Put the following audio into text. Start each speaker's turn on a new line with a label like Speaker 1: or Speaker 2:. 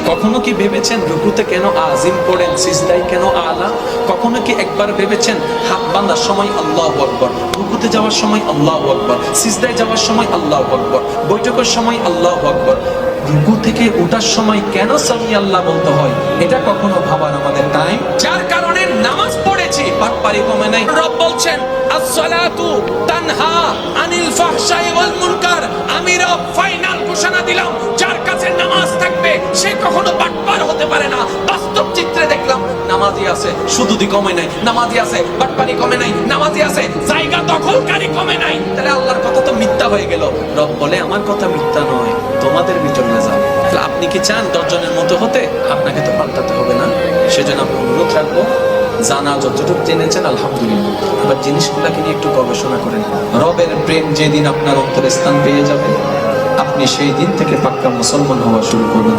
Speaker 1: কখনো কি ভেবেছেন রুকুতে কেন আজিম পড়েন, সিজদায় কেন আলা? কখনো কি একবার ভেবেছেন হাত বাঁধার সময় আল্লাহু আকবার, রুকুতে যাওয়ার সময় আল্লাহু আকবার, সিজদায় যাওয়ার সময় আল্লাহু আকবার, বৈঠকের সময় আল্লাহু আকবার, রুকু থেকে ওঠার সময় কেন সামি আল্লাহ বলতে হয়? এটা কখনো ভাবার আমাদের টাইম? যার কারণে নামাজ পড়েছি পাটপারি কমে নাই। রব বলছেন as-salatu তানহা আনিল ফাহশাই ওয়াল মুনকার। আমি রব ফাইনাল ঘোষণা দিলাম, যার কাছে নামাজ থাকবে সে কখনো পাটপার হতে পারে না। বাস্তব চিত্রে দেখলাম নামাজি আছে, সুদুদি কমে নাই, নামাজি আছে, পাটপারি কমে নাই, নামাজি আছে, জায়গা দখলকারী কমে নাই। তাহলে আল্লাহর কথা তো মিথ্যা হয়ে গেল। রব বলে আমার কথা মিথ্যা নয়, তোমাদের ভিতর ভেজাল। তাহলে আপনি কি চান 10 জনের মতো হতে? আপনাকে তো পাল্টাতে হবে না। সেজন্য আমি অনুরোধ রাখবো, জানা যতটুকু জেনেছেন আলহামদুলিল্লাহ, এবার জিনিসগুলোকে নিয়ে একটু গবেষণা করেন। রবের প্রেম যেদিন আপনার অন্তরে স্থান পেয়ে যাবে, আপনি সেই দিন থেকে পাক্কা মুসলমান হওয়া শুরু করবেন।